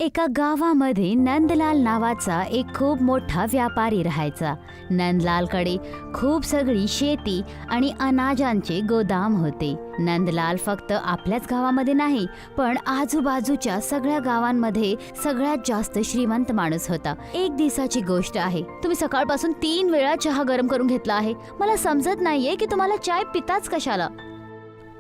एका गावामध्ये नंदलाल नावाचा एक खूप मोठा व्यापारी राहायचा. नंदलालकडे खूप सगळी शेती आणि अनाजांचे गोदाम होते. नंदलाल फक्त आपल्याच गावामध्ये नाही, पण आजूबाजूच्या सगळ्या गावांमध्ये सगळ्यात जास्त श्रीमंत माणूस होता. एक दिवसाची गोष्ट आहे, तुम्ही सकाळपासून 3 वेळा चहा गरम करून घेतला आहे. मला समजत नाहीये की तुम्हाला चाय पिताच कशाला.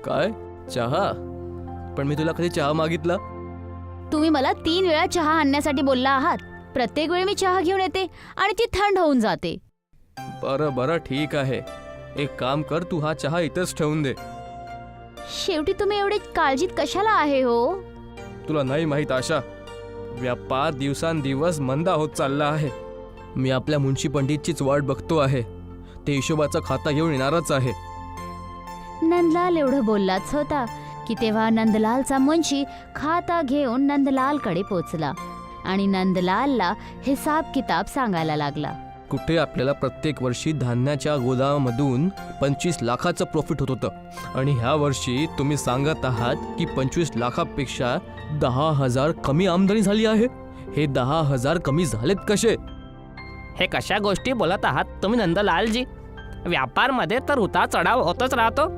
काय चहा? पण मी तुला कधी चहा मागितला? तुम्ही मला 3 वेळा चहा आणण्यासाठी बोलला आहात. प्रत्येक वेळी मी चहा घेऊन येते आणि ती थंड होऊन जाते. बरं बरं ठीक आहे, एक काम कर, तू हा चहा इथंच ठेवून दे. शेवटी तुम्ही एवढे काळजीत कशाला आहे हो? तुला नाही माहीत आशा, व्यापार दिवसांदिवस मंदा होत चालला आहे. मी आपल्या मुंशी पंडितचीच वाट बघतो आहे. ते हिशोबाचा खाता घेऊन येणारच आहे. नंदलाल एवढं बोललाच होता की तेव्हा नंदलालचा मुंशी खाता घेऊन नंदलालकडे पोचला आणि नंदलालला हिसाब किताब सांगायला लागला. कुठे आपल्याला प्रत्येक वर्षी धान्याच्या गोदामामधून 25 लाखाचं प्रॉफिट होत होतं आणि ह्या वर्षी तुम्ही सांगत आहात की 25 लाखापेक्षा 10,000 कमी आमदानी झाली आहे. हे 10,000 कमी झालेत कसे? हे कशा गोष्टी बोलत आहात तुम्ही नंदलालजी? व्यापारमध्ये तर उतार चढाव होतच राहतो.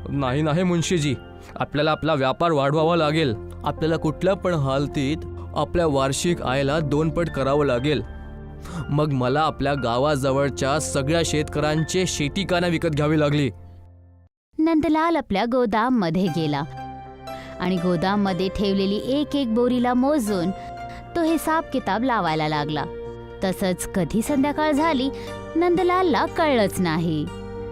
नाही नाही मुंशीजी, आपल्याला आपला व्यापार वाढवावा लागेल. आपल्याला कुठल्या पण हालतीत आपल्या वार्षिक आयला 2 पट करावं लागेल. मग मला आपल्या गावाजवळच्या सगळ्या शेतकऱ्यांचे शेतीकाना विकत घ्यावी लागली. नंदलाल आपल्या गोदाम मध्ये गेला आणि गोदाम मध्ये ठेवलेली एक एक बोरीला मोजून तो हिसाब किताब लावायला लागला. तसंच कधी संध्याकाळ झाली नंदलालला कळलंच नाही.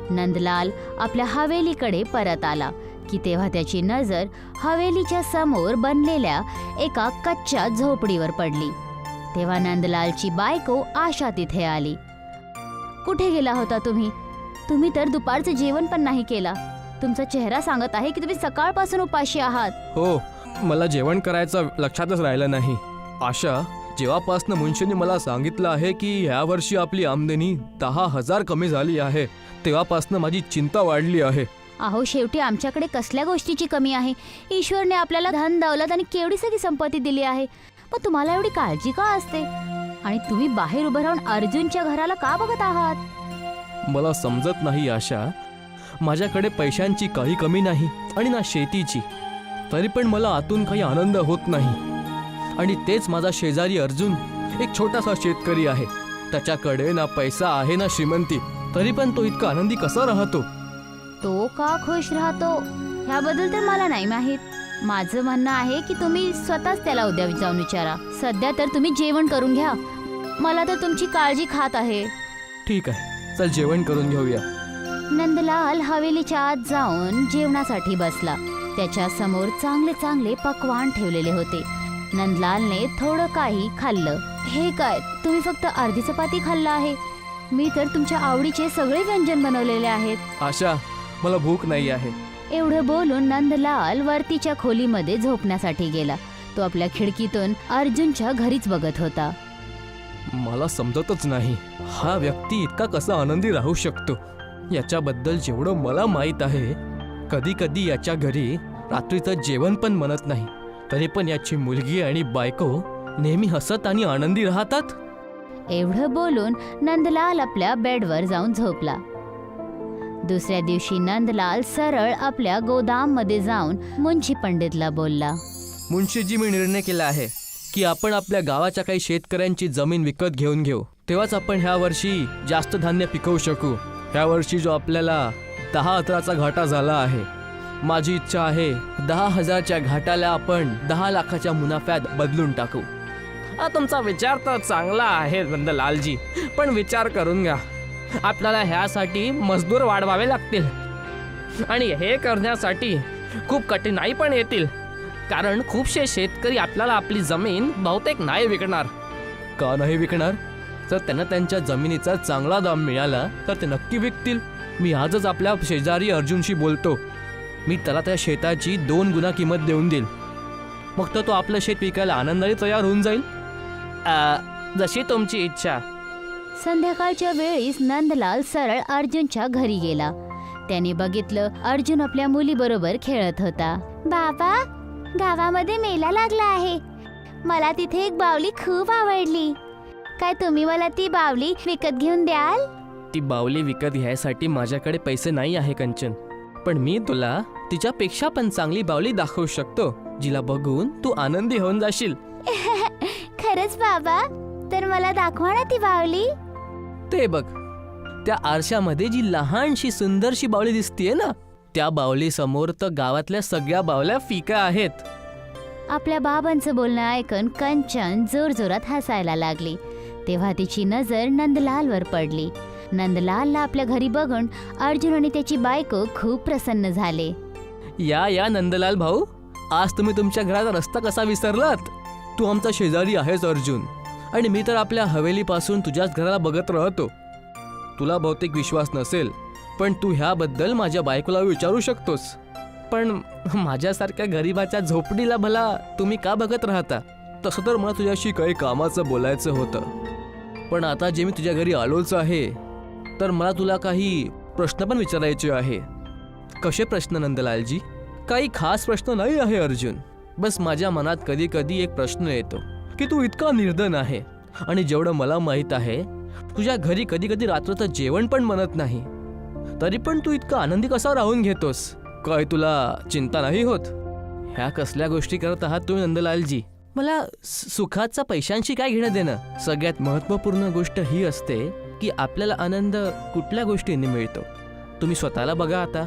नंदलाल आपल्या हवेलीकडे परत आला की तेव्हा त्याची नजर हवेलीच्या समोर बनलेल्या एका कच्च्या झोपडीवर पडली. तेव्हा नंदलालची बायको आशा तिथे आली. कुठे गेला होता तुम्ही? तुम्ही तर दुपारचं जेवण पण नाही केला. तुमचा चेहरा सांगत आहे की तुम्ही सकाळपासून उपाशी आहात. हो, मला जेवण करायचं लक्षातच राहिलं नाही. आशा, जेव्हापासनं मुंशींनी मला सांगितलं आहे की ह्या वर्षी आपली आमदनी 10,000 कमी झाली आहे, तेव्हापासनं माझी चिंता वाढली आहे. अहो, शेवटी आमच्याकडे कसल्या गोष्टीची कमी आहे? ईश्वरने आपल्याला धन दौलत आणि केवढी सगळी संपत्ती दिली आहे. मग तुम्हाला एवढी काळजी का असते? आणि तुम्ही बाहेर उभं राहून अर्जुनच्या घराला का बघत आहात? मला समजत नाही आशा, माझ्याकडे पैशांची काही कमी नाही आणि ना शेतीची, तरी पण मला आतून काही आनंद होत नाही. आणि तेच माझा शेजारी अर्जुन, एक छोटासा शेतकरी आहे. त्याच्याकडे ना पैसा आहे ना श्रीमंती, तरी पण तो इतका आनंदी कसा राहतो? तो का खुश राहतो ह्याबद्दल तर मला नाही माहीत. माझं म्हणणं आहे की तुम्ही स्वतःच त्याला उद्या जाऊन विचारा. सध्या तर तुम्ही जेवण करून घ्या. मला तर तुमची काळजी खात आहे. ठीक आहे, चल जेवण करून घेऊया. नंदलाल हवेलीच्या आत जाऊन जेवणासाठी बसला. त्याच्या समोर चांगले चांगले पक्वान ठेवलेले होते. नंदलालने थोडं काही खाल्लं. हे काय, तुम्ही फक्त अर्धी चपाती खाल्ला आहे? मी तर तुमच्या आवडीचे सगळे व्यंजन बनवलेले आहेत. आशा, मला भूक नाही आहे. एवढं बोलून नंदलाल वरतीच्या खोलीमध्ये झोपण्यासाठी गेला. तो आपल्या खिडकीतून अर्जुनच्या घरीच बघत होता. मला समजतच नाही, हा व्यक्ती इतका कसा आनंदी राहू शकतो. याच्याबद्दल जेवढं मला माहीत आहे, कधी कधी याच्या घरी रात्रीचं जेवण पण बनत नाही, तरी पण याची मुलगी आणि बायको नेहमी हसत आणि आनंदी राहतात. एवढं बोलून नंदलाल आपल्या बेडवर जाऊन झोपला. दुसऱ्या दिवशी नंदलाल सरळ आपल्या गोदाम मध्ये जाऊन मुंशी पंडितला बोलला. मुंशीजी, मी निर्णय केला आहे की आपण आपल्या गावाच्या काही शेतकऱ्यांची जमीन विकत घेऊन घेऊ. तेव्हाच आपण ह्या वर्षी जास्त धान्य पिकवू शकू. ह्या वर्षी जो आपल्याला 10,000चा घाटा झाला आहे, माझी इच्छा आहे 10,000च्या घाटाला आपण 10 लाखाच्या मुनाफ्यात बदलून टाकू. तुमचा विचार तर चांगला आहे नंदलालजी, पण विचार करून घ्या, आपल्याला ह्यासाठी मजदूर वाढवावे लागतील आणि हे करण्यासाठी खूप कठीणाई पण येतील, कारण खूपसे शेतकरी आपल्याला आपली जमीन बहुतेक नाही विकणार. का नाही विकणार? जर त्यांना त्यांच्या जमिनीचा चांगला दाम मिळाला तर ते नक्की विकतील. मी आजच आपल्या शेजारी अर्जुनशी बोलतो. मी त्याला त्या शेताची 2 गुणा किंमत देऊन देईल. मग तर तो आपलं शेत विकायला आनंदाने तयार होऊन जाईल. जशी तुमची इच्छा. संध्याकाळच्या वेळीस नंदलाल सरळ अर्जुनच्या घरी गेला. त्याने बघितलं अर्जुन आपल्या मुलीबरोबर खेळत होता. बाबा, गावामध्ये मेला लागला आहे. मला तिथे एक बावली खूप आवडली. काय तुम्ही मला ती बावली विकत घेऊन द्याल? ती बावली विकत घ्यायसाठी माझ्याकडे पैसे नाही आहे कंचन, पण मी तुला तिच्यापेक्षा पण चांगली बावली दाखवू शकतो, जिला बघून तू आनंदी होऊन जाशील. खरंच बाबा? तर मला दाखवा ना ती बावली. ते बघ, त्या आरशामध्ये जी लहानशी सुंदरशी बावली दिसतीये ना, त्या बावली समोर तर गावातल्या सगळ्या बावल्या फिका आहेत. आपल्या बाबांचं बोलणं ऐकून कंचन जोरजोरात हसायला लागली. तेव्हा तिची नजर नंदलालवर पडली. नंदलालला आपल्या घरी बघून अर्जुन आणि त्याची बायको खूप प्रसन्न झाले. या नंदलाल भाऊ, आज तुम्ही तुमच्या घराचा रस्ता कसा विसरलात? तू आमचा शेजारी आहेस अर्जुन, आणि मी तर आपल्या हवेलीपासून तुझ्याच घराला बघत राहतो. तुला बहुतेक विश्वास नसेल, पण तू ह्याबद्दल माझ्या बायकोला विचारू शकतोस. पण माझ्यासारख्या गरीबाच्या झोपडीला भला तुम्ही का बघत राहता? तसं तर मला तुझ्याशी काही कामाचं बोलायचं होतं, पण आता जे मी तुझ्या घरी आलोच आहे, तर मला तुला काही प्रश्न पण विचारायचे आहे. कसे प्रश्न नंदलालजी? काही खास प्रश्न नाही आहे अर्जुन. बस माझ्या मनात कधी कधी एक प्रश्न येतो की तू इतका निर्धन आहे, आणि जेवढं मला माहीत आहे तुझ्या घरी कधी कधी रात्रचं जेवण पण बनत नाही, तरी पण तू इतका आनंदी कसा राहून घेतोस? काय तुला चिंता नाही होत? ह्या कसल्या गोष्टी करत आहात तुम्ही नंदलालजी? मला सुखाचा पैशांशी काय घेणं देणं? सगळ्यात महत्त्वपूर्ण गोष्ट ही असते की आपल्याला आनंद कुठल्या गोष्टींनी मिळतो. तुम्ही स्वतःला बघा आता.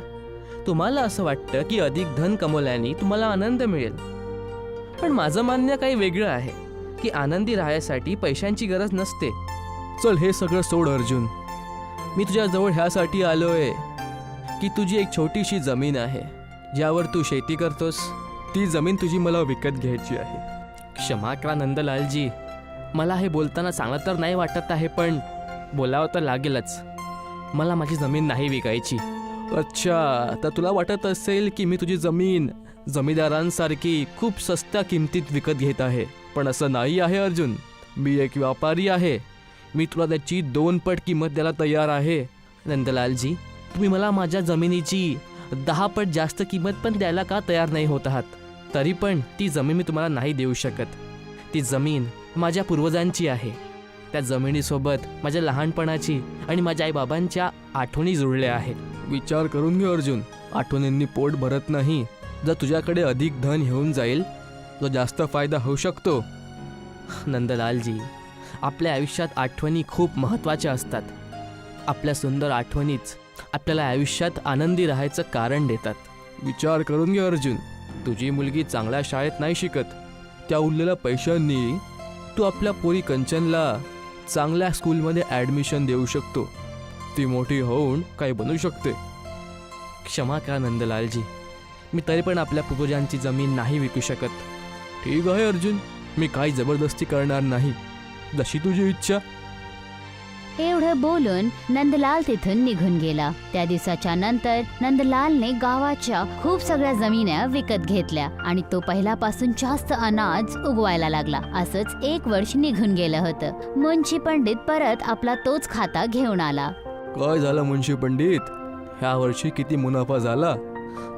तुम्हाला असं वाटतं की अधिक धन कमवल्याने तुम्हाला आनंद मिळेल, पण माझं मान्य काही वेगळं आहे की आनंदी राहण्यासाठी पैशांची गरज नसते. चल हे सगळं सोड अर्जुन. मी तुझ्याजवळ ह्यासाठी आलोय की तुझी एक छोटीशी जमीन आहे ज्यावर तू शेती करतोस. ती जमीन तुझी मला विकत घ्यायची आहे. क्षमा करा नंदलालजी, मला हे बोलताना चांगलं तर नाही वाटत आहे, पण बोलावं तर लागेलच. मला माझी जमीन नाही विकायची. अच्छा, तर तुला वाटत असेल की मी तुझी जमीन जमीनदारांसारखी खूप सस्त्या किमतीत विकत घेत आहे, पण असं नाही आहे अर्जुन. मी एक व्यापारी आहे. मी तुला त्याची 2 पट किंमत द्यायला तयार आहे. नंदलालजी, तुम्ही मला माझ्या जमिनीची 10 पट जास्त किंमत पण द्यायला का तयार नाही होत आहात? तरी पण ती जमीन मी तुम्हाला नाही देऊ शकत. ती जमीन माझ्या पूर्वजांची आहे. त्या जमिनीसोबत माझ्या लहानपणाची आणि माझ्या आईबाबांच्या आठवणी जुळल्या आहेत. विचार करून घे अर्जुन, आठवणींनी पोट भरत नाही. जर तुझ्याकडे अधिक धन येऊन जाईल तर जास्त फायदा होऊ शकतो. नंदलालजी, आपल्या आयुष्यात आठवणी खूप महत्त्वाच्या असतात. आपल्या सुंदर आठवणीच आपल्याला आयुष्यात आनंदी राहायचं कारण देतात. विचार करून घे अर्जुन, तुझी मुलगी चांगल्या शाळेत नाही शिकत. त्या उरलेल्या पैशांनी तू आपल्या पोरी कंचनला चांगल्या स्कूलमध्ये ॲडमिशन देऊ शकतो. ती मोठी होऊन काही बनू शकते. क्षमा करा नंदलालजी, मी तरी पण आपल्या पूर्वजांची जमीन नाही विकू शकत. ठीक आहे अर्जुन, मी काही जबरदस्ती करणार नाही. जशी तुझी इच्छा. एवढं बोलून नंदलाल तिथून निघून गेला. त्या दिवसाच्या नंतर नंदलालने गावाच्या खूप सगळ्या जमिन्या विकत घेतल्या आणि तो पहिल्यापासून जास्त अनाज उगवायला लागला. असंच 1 वर्ष निघून गेलं होतं. मुंशी पंडित परत आपला तोच खाता घेऊन आला. काय झालं मुंशी पंडित? ह्या वर्षी किती मुनाफा झाला?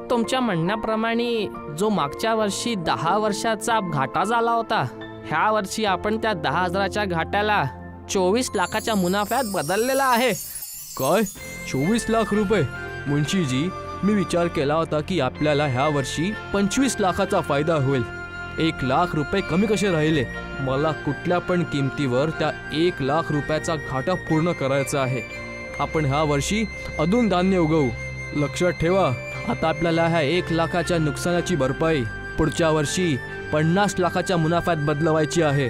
तुमच्या म्हणण्याप्रमाणे जो मागच्या वर्षी 10 वर्षाचा घाटा झाला होता, ह्या वर्षी आपण त्या 10,000च्या घाट्याला 24 लाखाच्या मुनाफ्यात बदललेला आहे. काय? 24 लाख रुपये? मुंशीजी, मी विचार केला होता की आपल्याला ह्या वर्षी 25 लाखाचा फायदा होईल. 1 लाख रुपये कमी कसे राहिले? मला कुठल्या पण किमतीवर त्या 1 लाख रुपयाचा घाटा पूर्ण करायचा आहे. आपण ह्या वर्षी अधून धान्य उगवू. लक्षात ठेवा, आता आपल्याला ह्या 1 लाखाच्या नुकसानाची भरपाई पुढच्या वर्षी 50 लाखाच्या मुनाफ्यात बदलवायची आहे.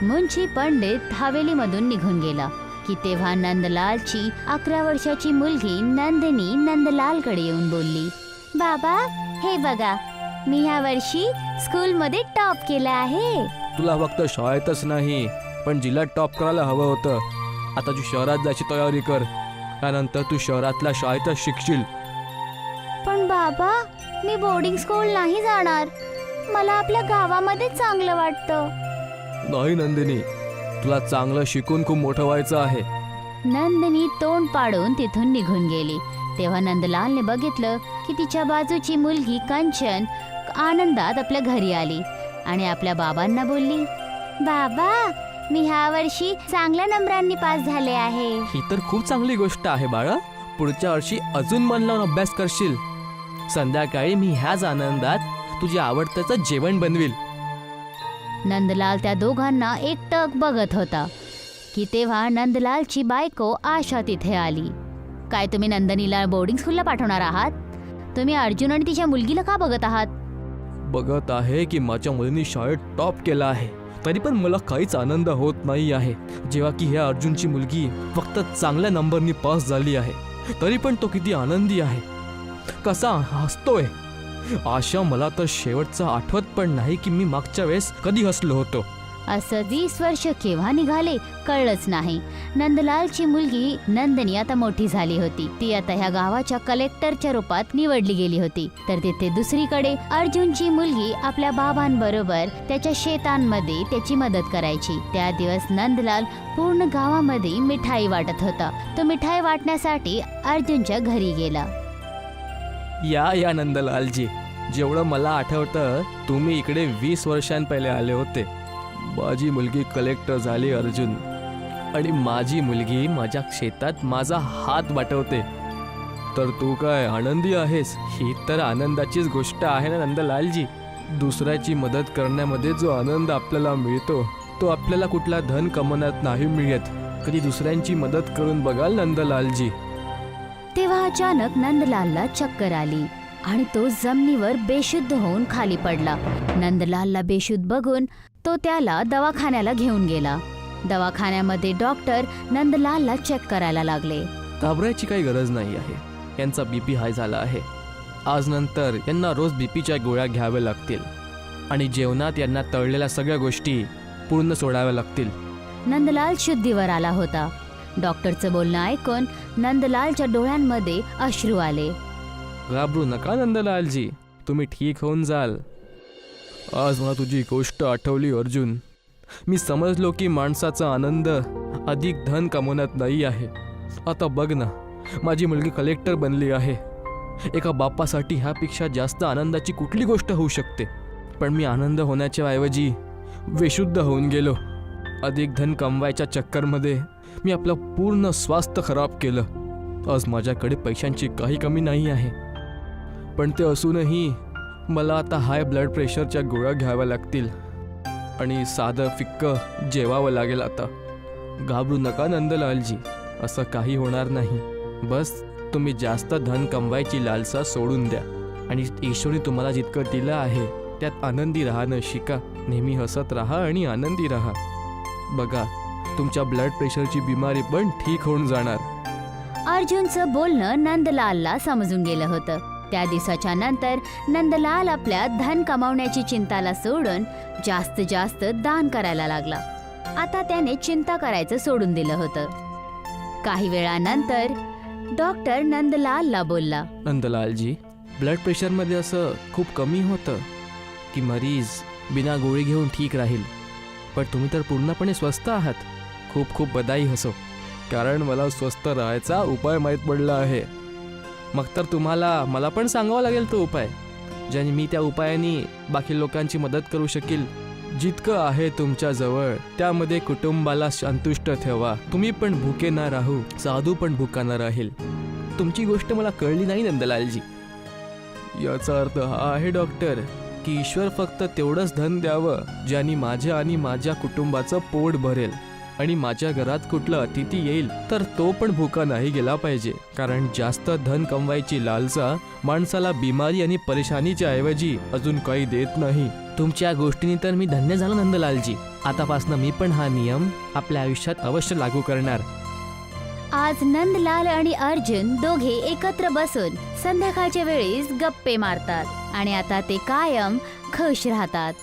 मुंशी पंडित हवेलीमधून निघून गेला की तेव्हा नंदलालची 11 वर्षाची मुलगी नंदिनी नंदलालकडे येऊन बोलली, बाबा हे बघा, मी ह्या वर्षी स्कूलमध्ये टॉप केलं आहे. तुला फक्त शाळेतच नाही, पण जिल्ह्यात टॉप करायला हवं होतं. आता तू शहरात जायची तयारी कर. त्यानंतर तू शहरातल्या शाळेतच शिकशील. पण बाबा, मी बोर्डिंग स्कूल नाही जाणार. मला आपल्या गावामध्ये चांगलं वाटतं. नाही नंदिनी, तुला चांगलं शिकून खूप मोठं व्हायचं आहे. नंदिनी तोंड पाडून तिथून निघून गेली. तेव्हा नंदलालने बघितलं की तिच्या बाजूची मुलगी कंचन आनंदात आपल्या घरी आली. आणि आपल्या बाबांना बोलली, बाबा, मी ह्या वर्षी चांगल्या नंबरांनी पास झाले आहे. ही तर खूप चांगली गोष्ट आहे बाळा. पुढच्या वर्षी अजून मन लावून अभ्यास करशील. संध्याकाळी मी ह्याच आनंदात तुझ्या आवडत्याचं जेवण बनवील. नंदलाल त्या दोघांना एकटक बघत होता की तेव्हा नंदलालची बायको आशा तिथे आली. काय तुम्ही नंदनीला बोर्डिंग स्कूलला पाठवणार आहात? तुम्ही अर्जुन आणि तिच्या मुलगीला का बघत आहात? बघत आहे की माझ्या मुलीने शाळेत टॉप केला आहे, तरी पण मला काहीच आनंद होत नाही आहे. जेव्हा की ह्या अर्जुनची मुलगी फक्त चांगल्या नंबरनी पास झाली आहे, तरी पण तो किती आनंदी आहे, कसा हसतोय. आशा, मला तर शेवटचं आठवत पण नाही की मी मागच्या वेळेस कधी हसलो होतो. असं 20 वर्ष केव्हा निघाले कळलंच नाही. नंदलालची मुलगी नंदनी आता मोठी झाली होती. ती आता ह्या गावाच्या कलेक्टरच्या रूपात निवडली गेली होती. तर तिथे दुसरीकडे अर्जुनची मुलगी आपल्या बाबांबरोबर त्याच्या शेतांमध्ये त्याची मदत करायची. त्या दिवस नंदलाल पूर्ण गावामध्ये मिठाई वाटत होता. तो मिठाई वाटण्यासाठी अर्जुनच्या घरी गेला. या नंदलालजी, जेवढं मला आठवतं तुम्ही इकडे 20 वर्षांपहिले आले होते. माझी मुलगी कलेक्टर झाली अर्जुन, आणि माझी मुलगी माझ्या शेतात माझा हात वाटवते. तर तू काय आनंदी आहेस? ही तर आनंदाचीच गोष्ट आहे ना नंदलालजी. दुसऱ्याची मदत करण्यामध्ये जो आनंद आपल्याला मिळतो तो आपल्याला कुठला धन कमवण्यात नाही मिळत. कधी दुसऱ्यांची मदत करून बघाल नंदलालजी. तेव्हा अचानक नंदलालला चक्कर आली आणि तो जमिनीवर बेशुद्ध होऊन खाली पडला. नंदलालला बेशुद्ध बघून तो त्याला दवाखान्याला घेऊन गेला. दवाखान्यामध्ये डॉक्टर नंदलालला चेक करायला लागले. घाबरायची काही गरज नाही आहे. यांचा बीपी हाय झाला आहे. आज नंतर यांना रोज बीपीच्या गोळ्या घ्याव्या लागतील आणि जेवणात यांना तळलेल्या सगळ्या गोष्टी पूर्ण सोडाव्या लागतील. नंदलाल शुद्धीवर आला होता. डॉक्टरचं बोलणं ऐकून नंदलालच्या डोळ्यांमध्ये अश्रू आले. घाबरू नका नंदलालजी, तुम्ही ठीक होऊन जाल. आज मला तुझी गोष्ट आठवली अर्जुन. मी समजलो की माणसाचा आनंद अधिक धन कमवण्यात नाही आहे. आता बघ ना, माझी मुलगी कलेक्टर बनली आहे. एका बापासाठी ह्यापेक्षा जास्त आनंदाची कुठली गोष्ट होऊ शकते? पण मी आनंद होण्याच्या ऐवजी बेशुद्ध होऊन गेलो. अधिक धन कमवायच्या चक्करमध्ये मी आपलं पूर्ण स्वास्थ्य खराब केलं. आज माझ्याकडे पैशांची काही कमी नाही आहे, पण ते असूनही मला आता हाय ब्लड प्रेशरच्या गोळ्या घ्याव्या लागतील आणि साधं फिक्कं जेवावं लागेल आता. घाबरू नका नंदलालजी, असं काही होणार नाही. बस तुम्ही जास्त धन कमवायची लालसा सोडून द्या आणि ईश्वरी तुम्हाला जितकं दिलं आहे त्यात आनंदी राहणं शिका. नेहमी हसत राहा आणि आनंदी राहा. बघा, तुमच्या ब्लड प्रेशरची बिमारी पण ठीक होऊन जाणार. अर्जुनचं बोलणं नंदलालला समजून गेलं होतं. त्या दिवसाच्या नंतर नंदलाल आपल्या धन कमावण्याची चिंताला सोडून जास्त जास्त दान करायला लागला. आता त्याने चिंता करायचं सोडून दिलं होतं. काही वेळानंतर डॉक्टर नंदलालला बोलला, नंदलालजी, ब्लड प्रेशरमध्ये असं खूप कमी होतं की मरीज बिना गोळी घेऊन ठीक राहील, पण तुम्ही तर पूर्णपणे स्वस्थ आहात. खूप खूप बधाई हसो, कारण मला स्वस्थ राहायचा उपाय माहीत पडला आहे. मग तर तुम्हाला मला पण सांगावा लागेल तो उपाय, ज्याने मी त्या उपायाने बाकी लोकांची मदत करू शकेल. जितकं आहे तुमच्याजवळ त्यामध्ये कुटुंबाला संतुष्ट ठेवा. तुम्ही पण भुके ना राहू, साधू पण भुका ना राहील. तुमची गोष्ट मला कळली नाही नंदलालजी. याचा अर्थ हा आहे डॉक्टर की ईश्वर फक्त तेवढंच धन द्यावं ज्याने माझ्या आणि माझ्या कुटुंबाचं पोट भरेल, आणि माझ्या घरात कुठला अतिथी येईल तर तो पण भुका नाही गेला पाहिजे. कारण जास्त धन कमवायची लालसा माणसाला बिमारी आणि परेशानीच्या ऐवजी अजून काही देत नाही. तुमच्या गोष्टींनी तर मी धन्य झालो नंदलालजी. आतापासून मी पण हा नियम आपल्या आयुष्यात अवश्य लागू करणार. आज नंदलाल आणि अर्जुन दोघे एकत्र बसून संध्याकाळच्या वेळेस गप्पे मारतात आणि आता ते कायम खुश राहतात.